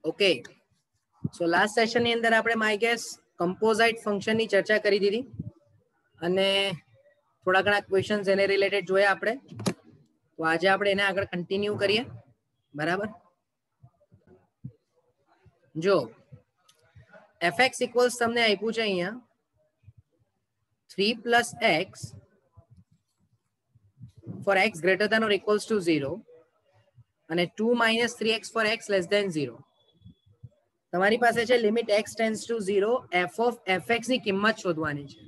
Okay, સો last session ની અંદર આપણે માય ગેસ કમ્પોઝાઇટ ફંક્શન ની ચર્ચા કરી દીધી અને થોડા ઘણા ક્વેશ્ચન્સ એને રિલેટેડ જોયા આપણે. તો આજે આપણે એને આગળ કન્ટિન્યુ કરીએ. બરાબર, જો fx ઇક્વલ્સ તમને આપ્યું છે અહીંયા 3 + x for x greater than or equals to 0 અને 2 - 3x for x less than 0. તમારી પાસે છે limit x tends to 0 f of fx ની કિંમત શોધવાની છે.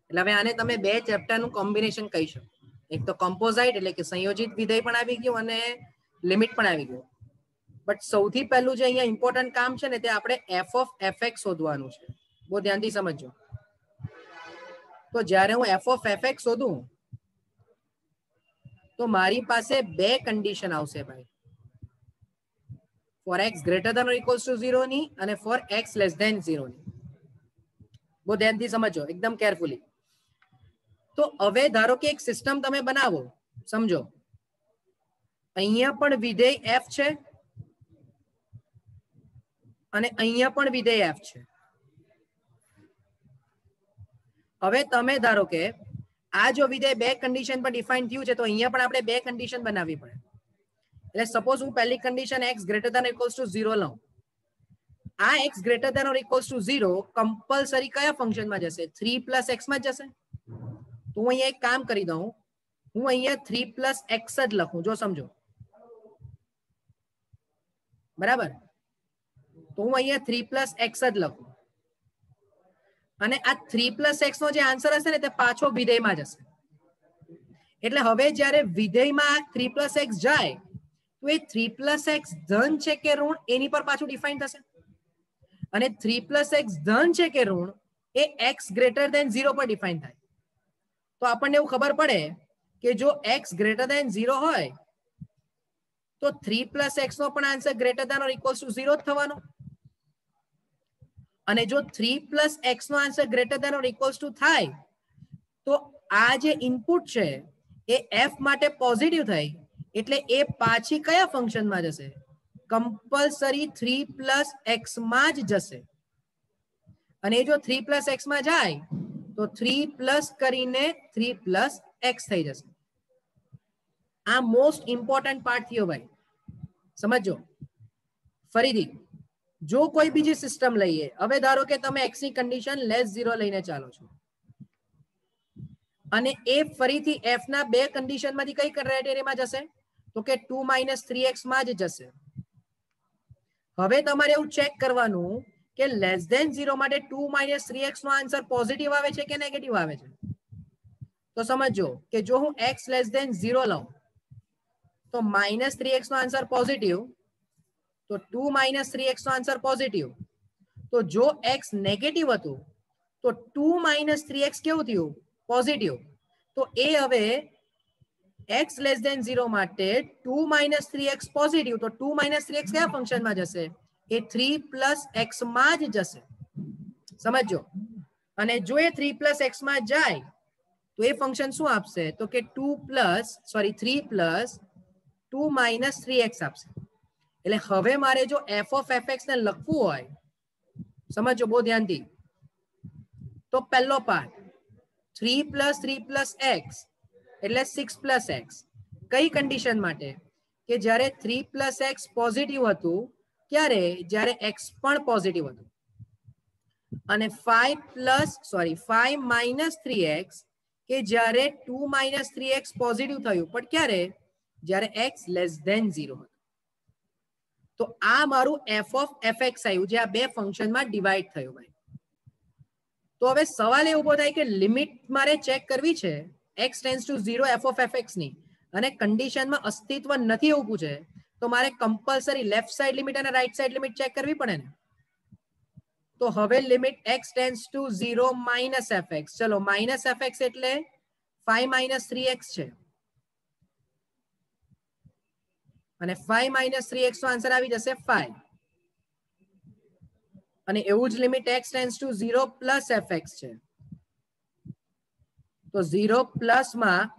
એટલે હવે આને તમે બે ચેપ્ટર નું કોમ્બિનેશન કહી શકો. એક તો કમ્પોઝાઇટ એટલે કે સંયોજિત વિધેય પણ આવી ગયું અને લિમિટ પણ આવી ગયું. બટ સૌથી પહેલું જે અહીંયા ઇમ્પોર્ટન્ટ કામ છે ને તે આપણે f ઓફ fx શોધવાનું છે. બહુ ધ્યાનથી સમજજો. તો જ્યારે હું f ઓફ fx શોધું તો મારી પાસે બે કન્ડિશન આવશે ભાઈ, for x greater than or equals to 0 ની અને for x less than 0 ની. બહુ ધ્યાનથી સમજો, એકદમ કેરફુલી. તો હવે ધારો કે એક સિસ્ટમ તમે બનાવો, સમજો અહીંયા પણ વિધેય f છે અને અહીંયા પણ વિધેય f છે. હવે તમે ધારો કે આ જો વિધેય બે કન્ડિશન પર ડિફાઇન થયું છે તો અહીંયા પણ આપણે બે કન્ડિશન બનાવવી પડે. એટલે સપોઝ હું પહેલી condition x greater than or equals to 0 લઉં. આ x greater than or equals to 0 compulsory કયા ફંક્શનમાં જશે? 3 + x માં જશે. તો હું અહીંયા એક કામ કરી દઉં, હું અહીંયા 3 + x જ લખું. જો સમજો, બરાબર. તો હું અહીંયા 3 + x જ લખું અને આ 3 + x નો જે આન્સર હશે ને તે પાછો વિધેયમાં જશે. એટલે હવે જ્યારે વિધેયમાં 3 + x જાય તો એ 3 + x ધન છે કે ઋણ એની પર પાછું ડિફાઇન થશે. અને 3 + x ધન છે કે ઋણ એ x greater than 0 પર ડિફાઇન થાય. તો આપણને એવું ખબર પડે કે જો x greater than 0 હોય તો 3 + x નો પણ answer greater than or equals to 0 જ થવાનો. અને જો 3 + x નો answer greater than or equals to થાય તો આ જે ઇનપુટ છે એ f માટે પોઝિટિવ થઈ એટલે એ પાછી કયા ફંક્શનમાં જશે? કમ્પલસરી 3 + x માં જ જશે. અને જો 3 + x માં જાય તો 3 કરીને 3 + x થઈ જશે. આ મોસ્ટ ઇમ્પોર્ટન્ટ પાર્ટ થયો ભાઈ, સમજો. ફરીથી જો કોઈ બીજી સિસ્ટમ લઈએ, હવે ધારો કે તમે x ની કન્ડિશન <0 લઈને ચાલો છો અને એ ફરીથી f ના બે કન્ડિશનમાંથી કઈ ક્રાઇટેરિયામાં જશે? તો કે 2 - 3x માં જ જશે. હવે તમારે એવું ચેક કરવાનું કે <0 માટે 2 - 3x નો આન્સર પોઝિટિવ આવે છે કે નેગેટિવ આવે છે. તો સમજો કે જો હું x <0 લઉં તો -3x નો આન્સર પોઝિટિવ, તો 2 - 3x નો આન્સર પોઝિટિવ. તો જો x નેગેટિવ હતું તો 2 - 3x કેવું થયું? પોઝિટિવ. તો એ હવે x <0 માટે 2 - 3x પોઝિટિવ, તો 2 - 3x કયા ફંક્શનમાં જશે? એ 3 + x માં જ જશે. સમજો. અને જો એ 3 + x માં જાય તો એ ફંક્શન શું આપશે? તો કે 3 + 2 - 3x આપશે. એટલે હવે મારે જો f ઓફ fx ને લખવું હોય, સમજો બહુ ધ્યાનથી, તો પહેલો પાર્ટ 3 + 3 + x એટલે 6 + x. કઈ કન્ડિશન માટે? કે જ્યારે 3 + x પોઝિટિવ હતું ત્યારે જ્યારે x પણ પોઝિટિવ હતું. અને 5 - 3x કે જ્યારે 2 - 3x પોઝિટિવ થયું, પણ ક્યારે? જ્યારે x <0 હતું. તો આ મારું f ઓફ fx આવ્યું, જે આ બે ફંક્શનમાં ડિવાઈડ થયું ભાઈ. તો હવે સવાલ એ ઉભો થાય કે લિમિટ મારે ચેક કરવી છે x → 0 f ઓફ fx ની અને કન્ડિશનમાં અસ્તિત્વ નથી એવું પૂછે તો મારે કમ્પલસરી લેફ્ટ સાઈડ લિમિટ અને રાઈટ સાઈડ લિમિટ ચેક કરવી પડે ને. તો હવે લિમિટ x → 0 - fx. ચલો -fx એટલે 5 - 3x છે અને 5 - 3x નો આન્સર આવી જશે 5. અને એવું જ લિમિટ x → 0 + fx છે. તો 0 પ્લસ માં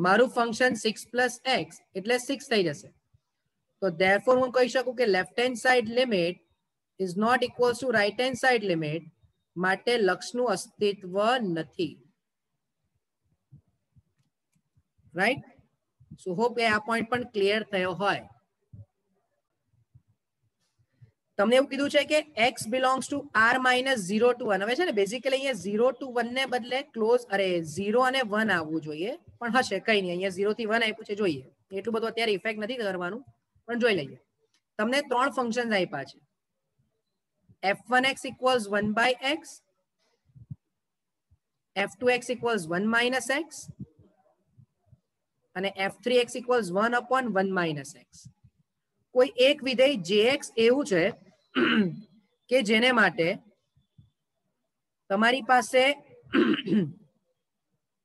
મારું ફંક્શન 6 + x એટલે 6 થઈ જશે. તો therefore હું કહી શકું કે left hand side limit is not equals to right hand side limit, માટે લક્ષનું અસ્તિત્વ નથી. રાઈટ? સો હોપ કે આ પોઈન્ટ પણ ક્લિયર થયો હોય. તમને એવું કીધું છે કે x belongs to r minus 0 to 1. હવે છે ને બેઝિકલી અહીંયા 0 to 1 ને બદલે ક્લોઝ 0 અને 1 આવવું જોઈએ, પણ હશે કઈ નહીં, અહીંયા 0 થી 1 આપ્યું છે, જોઈએ. એટલું બધું અત્યારે ઇફેક્ટ નથી કરવાનું, પણ જોઈ લઈએ. તમને ત્રણ ફંક્શન્સ આપ્યા છે. f1x equals 1 by x, f2x equals 1 minus x અને f3x equals 1 upon 1 minus x. કોઈ એક વિધેય jx એવું છે કે જેને માટે તમારી પાસે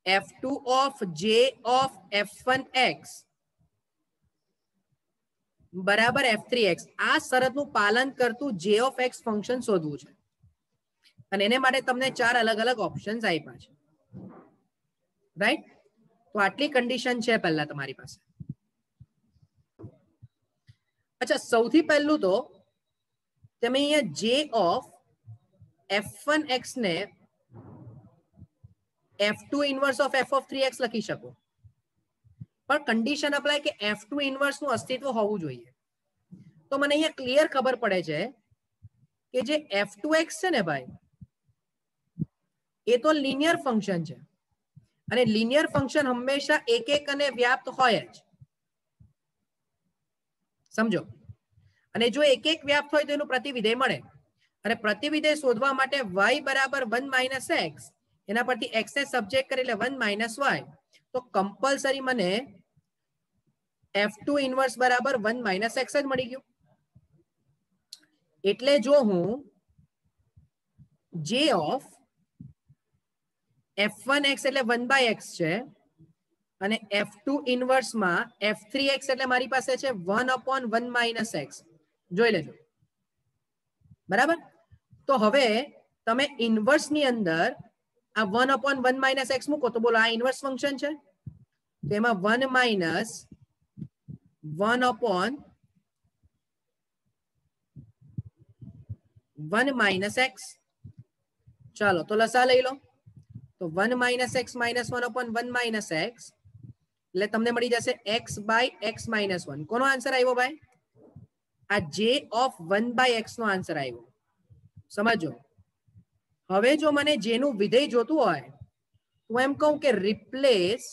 f2 of j of f1x બરાબર f3x આ શરતનું પાલન કરતું j of x ફંક્શન શોધવું છે, અને એને માટે તમને ચાર અલગ અલગ ઓપ્શન્સ આપ્યા છે. રાઈટ? તો આટલી કન્ડિશન છે પહેલા તમારી પાસે. અચ્છા, સૌથી પહેલું તો તમે અહીંયા j of f1x ને f2 inverse of f of 3x લખી શકો, પણ કન્ડિશન અપ્લાય કે f2 ઇન્વર્સ નું અસ્તિત્વ હોવું જોઈએ. તો મને અહીંયા ક્લિયર ખબર પડે છે કે જે f2x છે ને ભાઈ, એ તો લિનિયર ફંક્શન છે, અને લિનિયર ફંક્શન હંમેશા એક એક અને વ્યાપ્ત હોય જ. સમજો? અને જો એક એક વ્યાપ્ત હોય તો એનું પ્રતિવિધેય મળે, અને પ્રતિવિધેય શોધવા માટે y બરાબર 1 minus x, એના પરથી x ને સબ્જેક્ટ કરી એટલે 1 minus y, તો કમ્પલસરી મને f2 ઇન્વર્સ બરાબર 1 minus x જ મળી ગયું. એટલે જો હું j of f1x એટલે 1 by x છે, અને f2 ઇન્વર્સ માં f3x એટલે મારી પાસે છે 1 upon 1 minus x. જોઈ લેજો. બરાબર? તો હવે તમે ઇન્વર્સ ની અંદર આ 1 upon 1 minus x મૂકો તો બોલો આ ઇન્વર્સ ફંક્શન છે, તો એમાં 1 minus 1 upon 1 minus x. ચાલો તો લસા લઈ લો. તો 1 minus x minus 1 upon 1 minus x એટલે તમને મળી જશે x by x minus 1. કોનો આન્સર આવ્યો ભાઈ? આ j of 1 by x નો આન્સર આવ્યો. સમજો? હવે જો મને j નું વિધેય જોતું હોય તો એમ કહું કે replace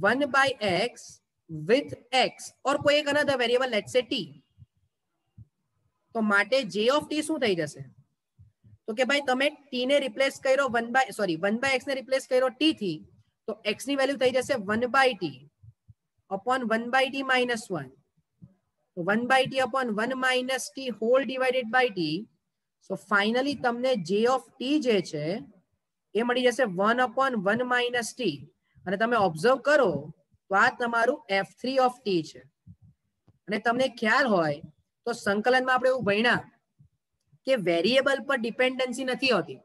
1 by x with x or કોઈ એક અનધર વેરિયેબલ, લેટ્સ સે t. તો માટે j of t શું થઈ જશે? તો કે ભાઈ તમે t ને રિપ્લેસ કર્યો 1 by x ને રિપ્લેસ કર્યો t થી, તો x ની વેલ્યુ થઈ જશે 1 by t upon 1 by t minus 1. તો 1 by t upon 1 minus t whole divided by t. So finally તમને j of t જે છે એ મળી જશે 1 upon 1 minus t, અને તમે ઓબ્ઝર્વ કરો તો આ તમારું f3 of t છે. અને તમને ખ્યાલ હોય તો સંકલનમાં આપણે એવું ભણ્યા કે વેરિયેબલ પર ડિપેન્ડન્સી નથી હોતી.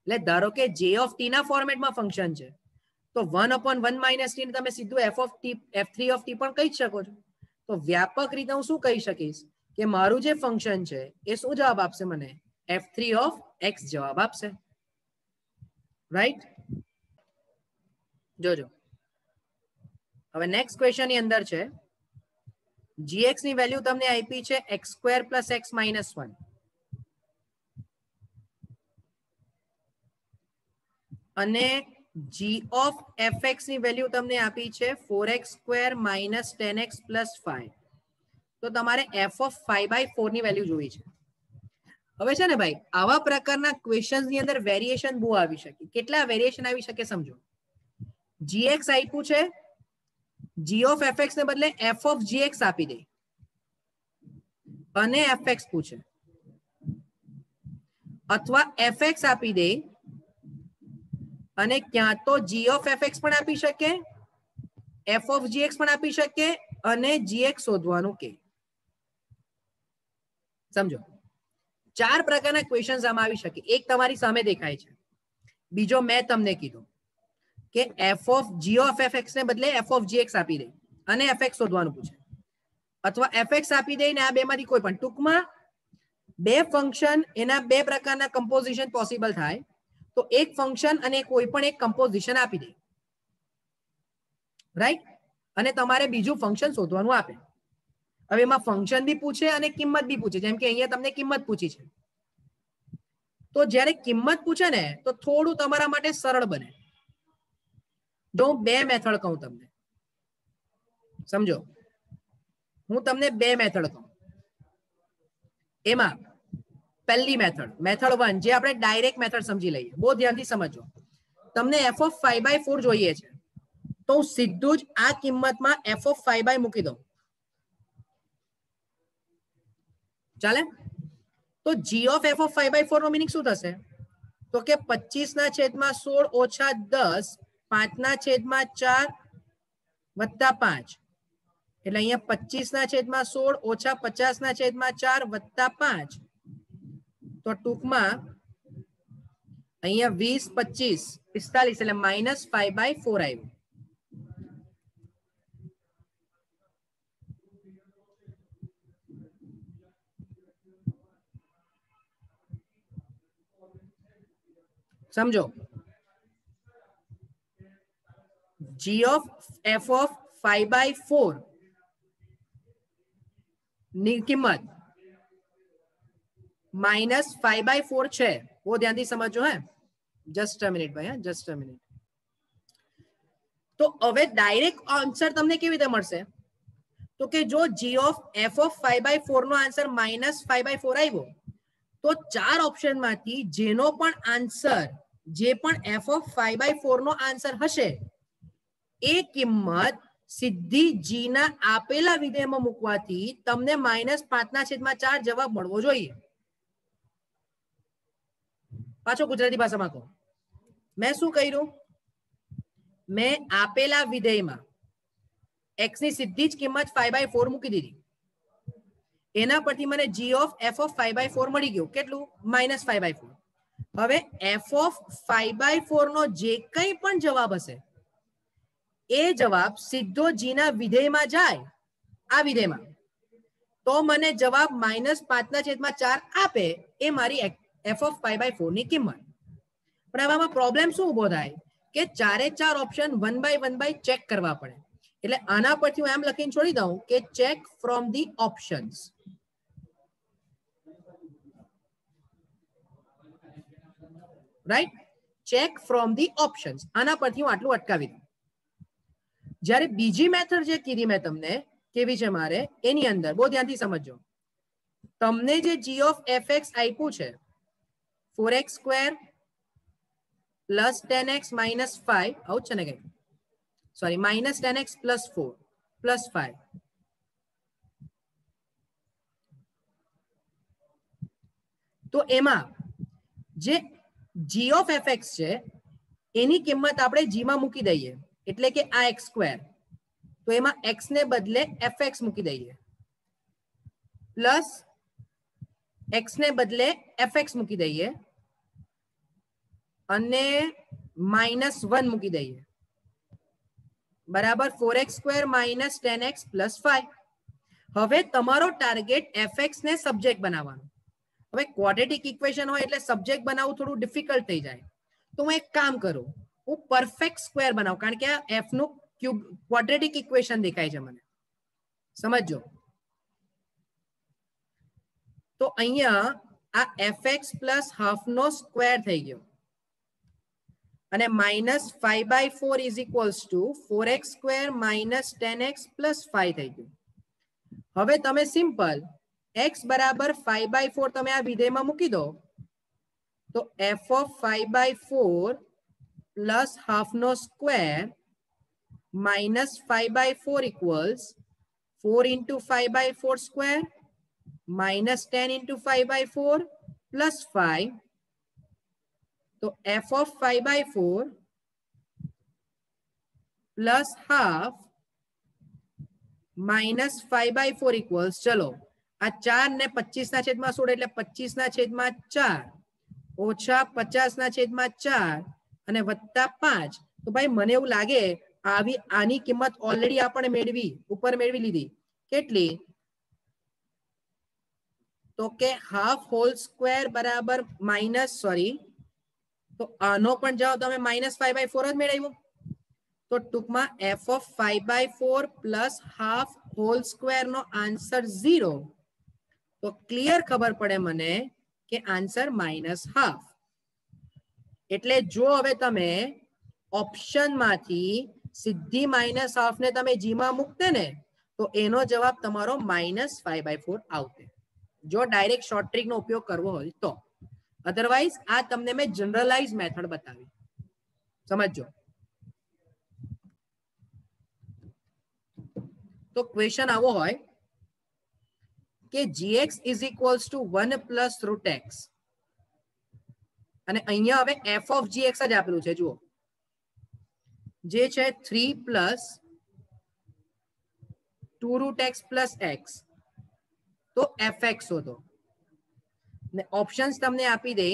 એટલે ધારો કે j of t ના ફોર્મેટમાં ફંક્શન છે, તો 1 upon 1 minus t ને તમે સીધું f3 of t પણ કહી શકો છો. તો વ્યાપક રીતે હું શું કહી શકીશ કે મારું જે ફંક્શન છે એ શું જવાબ આપશે? મને f3 of x જવાબ આપશે. રાઈટ? જોજો હવે નેક્સ્ટ ક્વેશ્ચન ની અંદર છે gx ની વેલ્યુ તમને આપી છે x² + x - 1, અને g of fx ની વેલ્યુ તમને આપી છે 4x² - 10x + 5. તો તમારે f of 5/4 ની વેલ્યુ જોઈ છે. હવે છે ને ભાઈ, આવા પ્રકારના ક્વેશ્ચન્સ ની અંદર વેરિએશન બહુ આવી શકે. કેટલા વેરિએશન આવી શકે સમજો. gx આપ્યું છે, g of fx ને બદલે f of gx આપી દે અને fx પૂછે, અથવા fx આપી દે અને ક્યાં તો g of fx પણ આપી શકે, f of gx પણ આપી શકે, અને gx શોધવાનું કે. સમજો? ચાર પ્રકારના ક્વેશ્ચન્સ આમાં આવી શકે. એક તમારી સામે દેખાય છે, બીજો મેં તમને કીધું કે g of fx ને બદલે f of gx આપી દે અને fx શોધવાનું પૂછે, અથવા fx આપી દે ને આ બે માંથી કોઈ પણ, ટૂંકમાં બે ફંક્શન એના બે પ્રકારના કમ્પોઝિશન પોસિબલ થાય, તો એક ફંક્શન અને કોઈ પણ એક કમ્પોઝિશન આપી દે, રાઈટ, અને તમારે બીજું ફંક્શન શોધવાનું આપે. હવે એમાં ફંક્શન બી પૂછે અને કિંમત બી પૂછે, જેમ કે અહીંયા તમને કિંમત પૂછી છે. તો જ્યારે કિંમત પૂછે ને તો થોડું તમારા માટે સરળ બને. જો હું બે મેથડ કહું તમને, સમજો, હું તમને બે મેથડ કહું. એમાં પહેલી મેથડ 1 જે આપણે ડાયરેક્ટ મેથડ સમજી લઈએ, બહુ ધ્યાનથી સમજો. તમને f(5/4) જોઈએ છે, તો હું સીધું જ આ કિંમતમાં f(5/) મૂકી દઉં, ચાલે? તો g of f(5/4) no meaning શું થશે? તો કે 25/16 ઓછા 10 5/4 વત્તા 5, એટલે અહીંયા 25/16 ઓછા 50/4 વત્તા 5. તો ટૂંકમાં અહીંયા 20 25 45 એટલે -5/4 આવ્યું. સમજો, g of f(5/4) ની કિંમત -5/4 છે. બહુ ધ્યાનથી સમજો હે, જસ્ટ અ મિનિટ ભાઈ, જસ્ટ અ મિનિટ. તો હવે ડાયરેક્ટ આન્સર તમને કેવી રીતે મળશે? તો કે જો g of f(5/4) no answer -5/4 આવ્યો, તો ચાર ઓપ્શન માંથી જેનો પણ આન્સર, જે પણ f(5/4) નો આન્સર હશે, એ કિંમત સીધી g ના આપેલા વિધેયમાં મૂકવાથી તમને -5/4 જવાબ મળવો જોઈએ. પાછો ગુજરાતી ભાષામાં કહું, મેં શું કર્યું? મેં આપેલા વિધેયમાં x ની સીધી જ કિંમત 5/4 મૂકી દીધી. એના પરથી મને g of f(5/4) મળી ગયું. કેટલું? -5/4. હવે f(5/4) નો જે કંઈ પણ જવાબ હશે, એ જવાબ સીધો g ના વિધેયમાં જાય, આ વિધેયમાં, તો મને જવાબ -5/4 આપે. એ મારી f(5/4) ની કિંમત. પણ આમાં પ્રોબ્લેમ શું ઉભો થાય કે ચારે ચાર ઓપ્શન 1 by 1 ચેક કરવા પડે. એટલે આના પરથી હું એમ લખીને છોડી દઉં કે check from the options. Right, check from the options. આના પરથી હું આટલું અટકાવી દઉં. જ્યારે બીજી મેથડ જે કીધી મેં તમને, કેવી છે મારે, એની અંદર બહુ ધ્યાનથી સમજજો. તમને જે g of fx આપ્યું છે 4x² પ્લસ 10x માઇનસ 5, આવું છે ને, કઈ સોરી, -10x પ્લસ 4 પ્લસ 5. તો એમાં જે g of fx છે એની કિંમત આપણે g માં મૂકી દઈએ, એટલે કે આ x². તો એમાં x ને બદલે fx મૂકી દઈએ, પ્લસ x ને બદલે fx મૂકી દઈએ, અને -1 મૂકી દઈએ, બરાબર 4x² માઇનસ 10x પ્લસ 5. હવે તમારો ટાર્ગેટ fx ને સબ્જેક્ટ બનાવવાનો. હવે ક્વોડ્રેટિક ઇક્વેશન હોય એટલે સબ્જેક્ટ બનાવવું થોડું ડિફિકલ્ટ થઈ જાય. તો હું એક કામ કરું, હું પરફેક્ટ સ્ક્વેર બનાવું, કારણ કે આ f નું ક્યુબ ક્વોડ્રેટિક ઇક્વેશન દેખાય છે મને. સમજો, તો અહીંયા આ fx પ્લસ હાફ નો સ્ક્વેર થઈ ગયો, અને -5/4 is equals to 4x² minus 10x plus 5 થઈ ગયું. હવે તમે સિમ્પલ x બરાબર 5/4 તમે આ વિધેયમાં મૂકી દો, તો f(5/4) પ્લસ હાફ નો square minus 5/4 equals 4 into 5/4 square minus 10 into 5/4 plus 5. તો f(5/4) plus half minus 5/4 equals, ચલો આ 4 ને 25/16 એટલે 25/4 ઓછા 50/4 અને વત્તા 5. તો ભાઈ મને એવું લાગે આની કિંમત ઓલરેડી આપણે ઉપર મેળવી લીધી. કેટલી? તો કે હાફ હોલ સ્ક્વેર બરાબર માઇનસ સોરી તો આનો પણ જવાબ તમે -5/4 જ મેળવ્યું તો ટૂંકમાં f of 5/4 plus half whole square નો આન્સર 0 તો ક્લિયર ખબર પડે મને કે આન્સર -1/2 એટલે જો હવે તમે ઓપ્શન માંથી સીધી -1/2 ને તમે g માં મૂકતે ને તો એનો જવાબ તમારો -5/4 આવતે જો ડાયરેક્ટ શોર્ટ ટ્રિક નો ઉપયોગ કરવો હોય તો અધરવાઇઝ આ તમને મેં જનરલાઇઝ મેથડ બતાવી સમજો તો ક્વેશ્ચન આવો હોય કે gx is equals to 1 plus root x અને અહીંયા હવે f of gx જ આપેલું છે જુઓ જે છે 3 plus 2 root x plus x તો fx શોધો ને ઓપ્શન્સ તમને આપી દે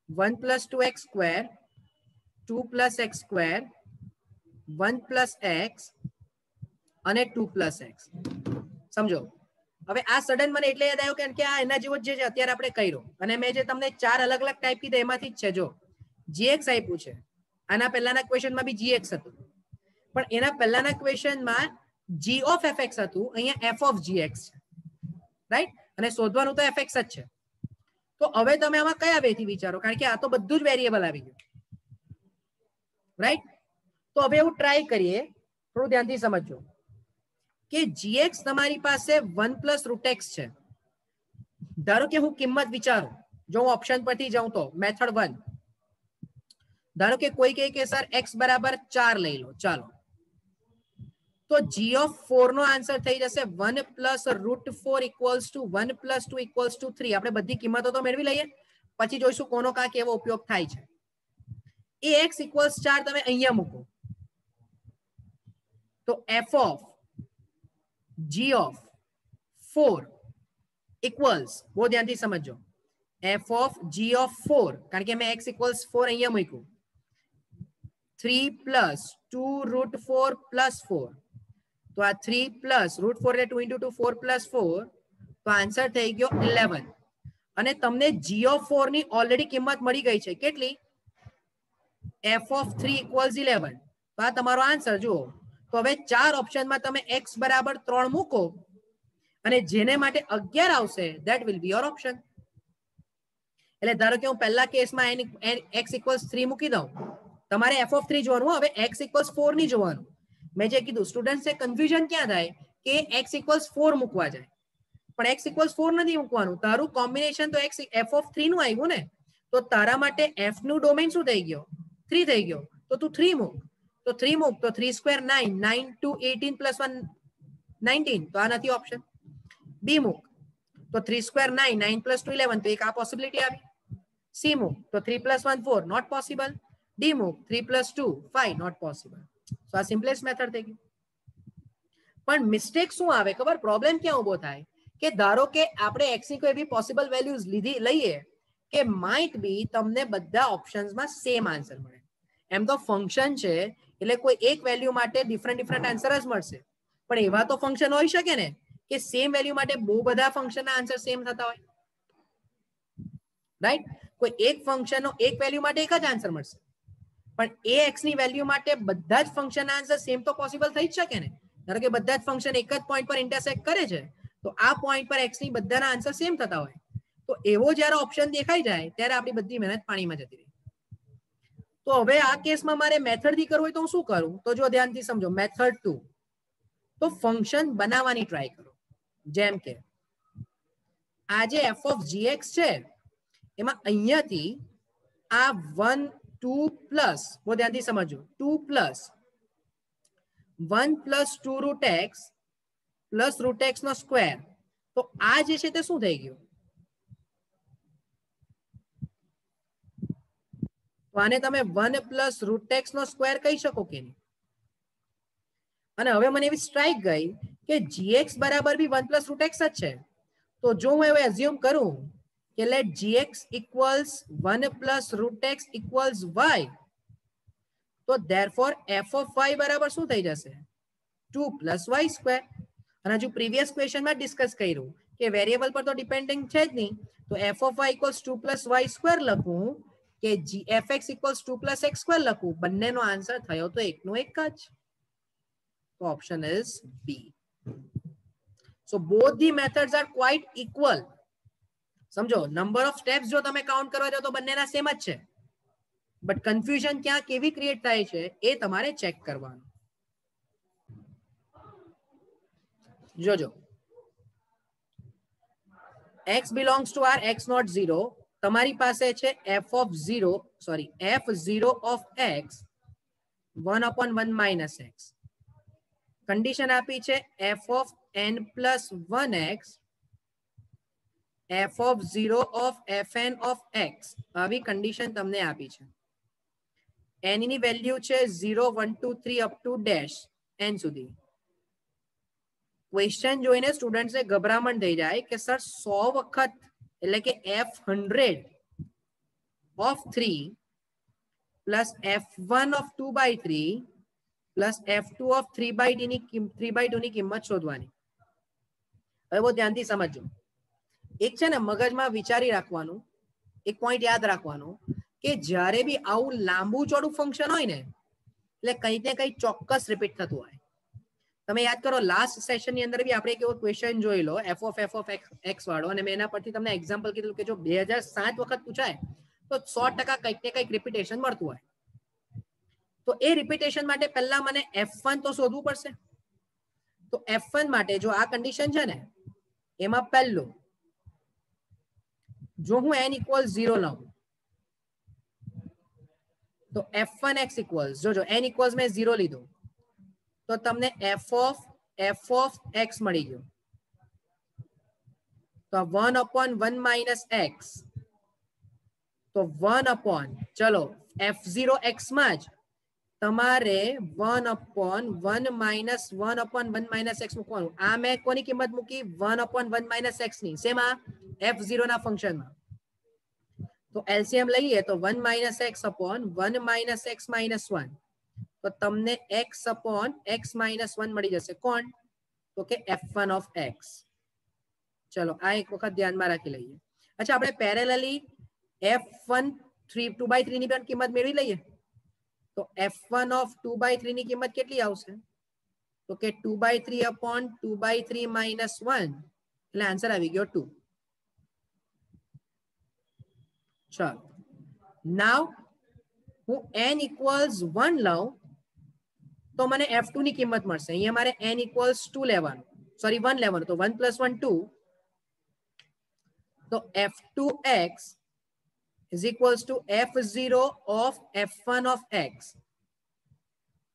1 plus 2x square 2 plus x square 1 plus x અને 2 plus x સમજો હવે આ સડન મને એટલે યાદ આવ્યો કે આ એના જેવો જ છે અત્યારે આપણે કર્યો અને મેં જે તમને 4 અલગ અલગ ટાઈપ કીધા એમાંથી જ છે જો gx આપ્યું છે આના પહેલાના ક્વેશ્ચનમાં બી gx હતું પણ એના પહેલાના ક્વેશ્ચનમાં g of fx હતું અહીંયા f of gx છે રાઈટ અને શોધવાનું તો fx જ છે તો હવે તમે આમાં કયા બેથી વિચારો કારણ કે આ તો બધું જ વેરિયેબલ આવી ગયું રાઈટ તો હવે એવું ટ્રાય કરીએ થોડું ધ્યાનથી સમજજો કે gx તમારી પાસે 1 plus root x છે ધારો કે હું કિંમત વિચારું જો હું ઓપ્શન પરથી જાઉં તો મેથડ 1 ધારો કે કોઈ કહે કે સર x બરાબર 4 લઈ લો ચાલો તો g of 4 નો આન્સર થઈ જશે 1 plus root 4 equals to 1 plus 2 equals to 3 આપણે બધી કિંમતો તો મેળવી લઈએ પછી જોઈશું કોનો કા કેવો ઉપયોગ થાય છે એ x equals 4 તમે અહીંયા મૂકો તો f of g of 4 equals બહુ ધ્યાનથી સમજો f of g of 4 કારણ કે મેં x equals 4 અહીંયા મૂક્યું 3 plus 2 root 4 plus 4 તો આ 3 plus root 4 એટલે 2 into 2 4 plus 4 તો આન્સર થઈ ગયો 11 અને તમને g of 4 ની ઓલરેડી કિંમત મળી ગઈ છે કેટલી f of 3 equals 11 તો આ તમારો આન્સર જુઓ તો હવે 4 ઓપ્શનમાં તમે x બરાબર 3 મૂકો અને જેને માટે 11 આવશે that will be your option એટલે ધારો કે હું પહેલા કેસમાં x equals 3 મૂકી દઉં તમારે f of 3 જોવાનું હવે x equals 4 ની જોવાનું મેં જે કીધું સ્ટુડન્ટ્સ એ કન્ફ્યુઝન ક્યાં થાય કે x equals 4 મૂકવા જાય પણ x equals 4 નથી મૂકવાનું તારું કોમ્બિનેશન તો x f of 3 નું આવ્યું ને તો તારા માટે f નું ડોમેન શું થઈ ગયો 3 થઈ ગયો તો તું 3 મૂક તો 3 મૂક તો 3 સ્ક્વેર 9 9 to 18 plus 1 19 તો આ નથી ઓપ્શન b મૂક તો 3 સ્ક્વેર 9 9 plus 2 11 તો એક આ પોસિબિલિટી આવી c મૂક તો 3 plus 1 4 નોટ પોસિબલ d મૂક 3 plus 2 5 નોટ પોસિબલ સો આ સિમ્પલેસ્ટ મેથડ થઈ ગઈ પણ મિસ્ટેક શું આવે ખબર પ્રોબ્લેમ ક્યાં ઉભો થાય કે ધારો કે આપણે x ની કોઈ એવી પોસિબલ વેલ્યુઝ લઈએ કે માઇટ બી તમને બધા ઓપ્શન્સમાં સેમ આન્સર મળે એમ તો ફંક્શન છે એટલે કોઈ એક વેલ્યુ માટે ડિફરન્ટ આન્સર જ મળશે પણ એવા તો ફંક્શન હોઈ શકે ને કે સેમ વેલ્યુ માટે બહુ બધા ફંક્શનના આન્સર સેમ થતા હોય રાઈટ કોઈ એક ફંક્શનનો એક વેલ્યુ માટે એક જ આન્સર મળશે પણ એ x ની વેલ્યુ માટે બધા જ ફંક્શનના આન્સર સેમ તો પોસિબલ થઈ જ શકે ને ધારો કે બધા જ ફંક્શન એક જ પોઈન્ટ પર ઇન્ટરસેક્ટ કરે છે તો આ પોઈન્ટ પર x ની બધાના આન્સર સેમ થતા હોય તો એવો જ્યારે ઓપ્શન દેખાઈ જાય ત્યારે આપણી બધી મહેનત પાણીમાં જતી રહે તો હવે આ કેસમાં મારે મેથડ થી કરવું હોય તો હું શું કરું તો જો ધ્યાનથી સમજો મેથડ 2 તો ફંક્શન બનાવવાની ટ્રાય કરો જેમ કે આ જે f of gx છે એમાં અહીંયાથી આ 1 2 પ્લસ બહુ ધ્યાનથી સમજો 2 plus 1 plus 2 root x plus root x નો સ્ક્વેર તો આ જે છે તે શું થઈ ગયું તો આને તમે 1 પ્લસ રૂટ એક્સ નો સ્ક્વેર કહી શકો કે નહીં અને હવે મને એવી સ્ટ્રાઇક ગઈ કે gx બરાબર બી 1 પ્લસ રૂટ એક્સ જ છે તો જો હું એવું એઝ્યુમ કરું કે late gx equals 1 plus root x equals y તો therefore f of y બરાબર શું થઈ જશે 2 plus y square અને જો પ્રીવિયસ ક્વેશ્ચનમાં ડિસ્કસ કર્યું કે વેરિયેબલ પર તો ડિપેન્ડિંગ છે જ નહીં, તો f of y equals 2 plus y square લખું કે fx equals 2 plus x square લખું, બંનેનો આન્સર થયો તો એકનો એક જ. તો option is B. So both the methods are quite equal. સમજો નંબર ઓફ સ્ટેપ્સ જો તમે કાઉન્ટ કરવા જાઓ તો બંનેના સેમ જ છે, બટ કન્ફ્યુઝન ક્યાં કેવી ક્રિએટ થાય છે એ તમારે ચેક કરવાનું. જોજો x belongs to r x not 0, તમારી પાસે છે f0 of x 1 upon 1 minus x. Condition આપી છે f of n plus 1x f of 0 of fn of x. આવી કન્ડિશન તમને આપી છે. n ની વેલ્યુ છે 0 1 2 3 અપ ટુ ડેશ n સુધી. ક્વેશ્ચન જોઈને સ્ટુડન્ટ્સે ગભરામણ થઈ જાય કે સર 100 વખત એટલે કે f100 of 3 plus f1 of 2/3 plus f2 of 3/2 ની કિંમત શોધવાની. હવે બહુ ધ્યાનથી સમજજો. એક છે ને મગજમાં વિચારી રાખવાનું, એક પોઈન્ટ યાદ રાખવાનો કે જ્યારે બી આવું લાંબુ ચોડું ફંક્શન હોય ને એટલે કંઈ ને કંઈ ચોક્કસ રિપીટ થતું હોય. તમે યાદ કરો લાસ્ટ સેશન ની અંદર બી આપણે કેવો ક્વેશ્ચન જોઈ લો f of x વાળો, અને મેં એના પરથી તમને એક્ઝામ્પલ કીધું કે જો 2007 વખત પૂછાય તો 100% કંઈક ને કંઈક રિપીટેશન મળતું હોય. તો એ રિપીટેશન માટે પહેલા મને f1 તો શોધવું પડશે. તો f1 માટે જો આ કન્ડિશન છે ને એમાં પહેલું જો હું n equals 0 લઉં તો f1x equals જોજો n equals મેં 0 લીધો તો તમને f of x મળી ગયો. તો 1 upon 1 minus x, તો 1 upon ચલો f0x માં જ તમારે 1 upon 1 minus 1 upon 1 minus x મૂકવાનું. આ મેં કોની કિંમત મૂકી 1 upon 1 minus x ની, શેમાં f0 ના ફંક્શનમાં. તો એલસીએમ લઈએ તો 1 minus x upon 1 minus x minus 1, તો તમને x upon x minus 1 મળી જશે. કોણ? તો કે f1 of x. ચલો આ એક વખત ધ્યાનમાં રાખી લઈએ. અચ્છા આપણે પેરેલલી f1 2/3 ની પણ કિંમત મેળવી લઈએ. તો f1 of 2/3 ની કિંમત કેટલી આવશે? તો કે 2/3 upon 2/3 minus 1, એટલે આન્સર આવી ગયો 2. ચાલો નાવ હું n equals 1 લઉં તો મને f2 ની કિંમત મળશે. અહીંયા મારે n equals 2 લેવાનું, સોરી 1 લેવાનું, તો 1 plus 1 2. તો f2x is equals to f0 of f1 of x.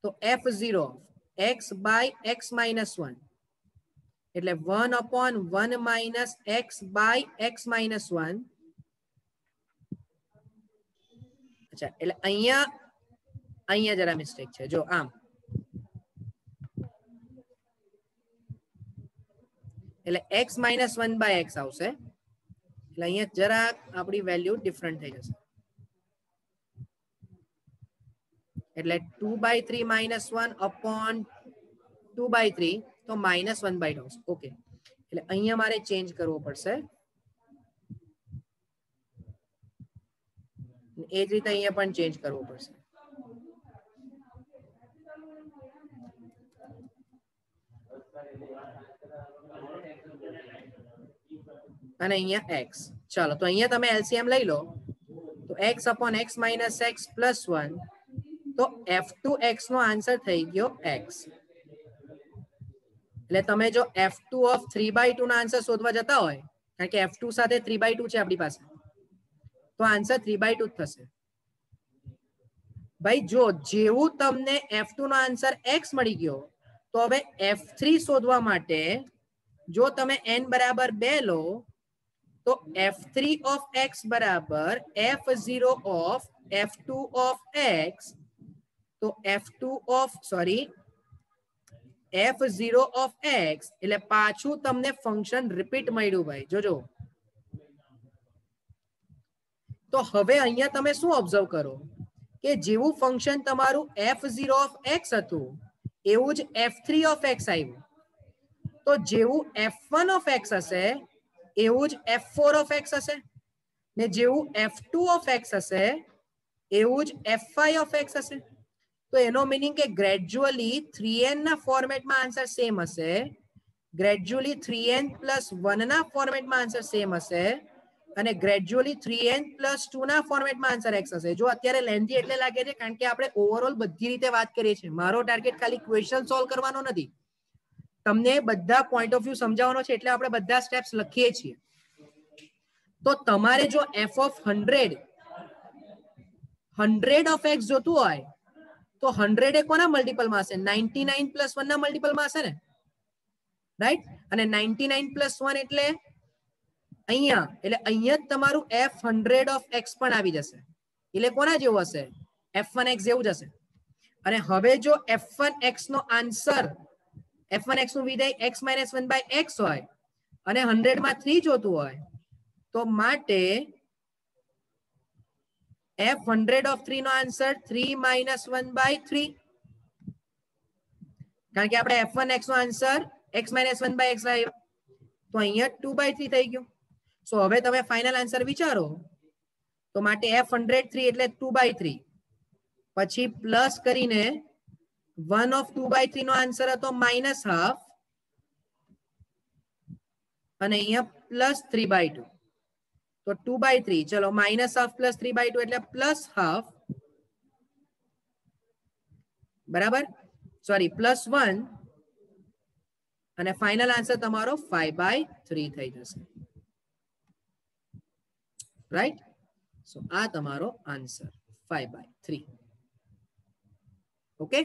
તો f0 of x by x minus 1 એટલે 1 upon 1 minus x by x minus 1. અચ્છા એટલે અહીંયા જરા મિસ્ટેક છે. જો આમ એટલે x minus 1 by x આવશે, એટલે અહીંયા જરા આપણી વેલ્યુ ડિફરન્ટ થઈ જશે. એટલે 2/3 minus 1 upon 2/3 તો -1/2 આવશે. ઓકે, એટલે અહીંયા મારે ચેન્જ કરવો પડશે. એ જ રીતે અહીંયા પણ ચેન્જ કરવો પડશે. અને અહીંયા x. ચાલો તો અહીંયા તમે એલસીએમ લઈ લો તો x upon x minus x plus 1, તો f2x નો આન્સર થઈ ગયો x. એટલે તમે જો f2 of 3/2 ના આન્સર શોધવા જતા હોય, કારણ કે f2 સાથે 3/2 છે આપણી પાસે, તો આન્સર 3/2 જ થશે. ભાઈ જો જેવું તમને f2 નો આન્સર x મળી ગયો, તો હવે f3 શોધવા માટે જો તમે n બરાબર 2 લો તો f3 of x બરાબર f0 of f2 of x, તો f0 of x એટલે પાછું તમને ફંક્શન રિપીટ મળ્યું ભાઈ. જોજો તો હવે અહીંયા તમે શું ઓબ્ઝર્વ કરો કે જેવું ફંક્શન તમારું f0 of x હતું એવું જ f3 of x આવ્યું. તો જેવું f1 of x હશે એવું જ f4 ઓફ x હશે ને જેવું f2 ઓફ x હશે એવું જ f5 ઓફ x હશે. તો એનો મીનિંગ કે ગ્રેજ્યુઅલી 3n ના ફોર્મેટમાં આન્સર સેમ હશે, ગ્રેજ્યુઅલી 3n + 1 ના ફોર્મેટમાં આન્સર સેમ હશે અને ગ્રેજ્યુઅલી 3n + 2 ના ફોર્મેટમાં આન્સર x હશે. જો અત્યારે લેન્ધી એટલે લાગે છે કારણ કે આપણે ઓવરઓલ બધી રીતે વાત કરીએ છીએ. મારો ટાર્ગેટ ખાલી ક્વેશ્ચન સોલ્વ કરવાનો નથી, તમને બધા પોઈન્ટ ઓફ વ્યૂ સમજાવવાનો છે, એટલે આપણે બધા સ્ટેપ્સ લખીએ છીએ. તો તમારે જો f ઓફ 100 ઓફ x જોતું હોય તો 100 એ કોના મલ્ટીપલમાં હશે? 99 + 1 ના મલ્ટીપલમાં હશે ને, રાઈટ? અને 99 + 1 એટલે અહીંયા, એટલે અહીંયા જ તમારું f100 ઓફ x પણ આવી જશે. એટલે કોના જેવું હશે? f1x જેવું જ હશે. અને હવે જો f1x નો આન્સર, f1x નું વિધેય x - 1/x હોય અને 100 માં 3 જોતું હોય તો માટે f100 ઓફ 3 નો આન્સર 3 - 1/3, કારણ કે આપણે f1x નો આન્સર x - 1/x આવ્યો તો અહીંયા 2/3 થઈ ગયું. સો હવે તમે ફાઇનલ આન્સર વિચારો તો માટે f103 એટલે 2/3 પછી પ્લસ કરીને 1 ઓફ 2/3 નો આન્સર હતો -½ અને અહીંયા +3/2 તો 2/3, ચલો -½ + 3/2 એટલે +½ બરાબર, સોરી +1 અને ફાઇનલ આન્સર તમારો 5/3 થઈ જશે, રાઈટ? સો આ તમારો આન્સર 5/3. ઓકે.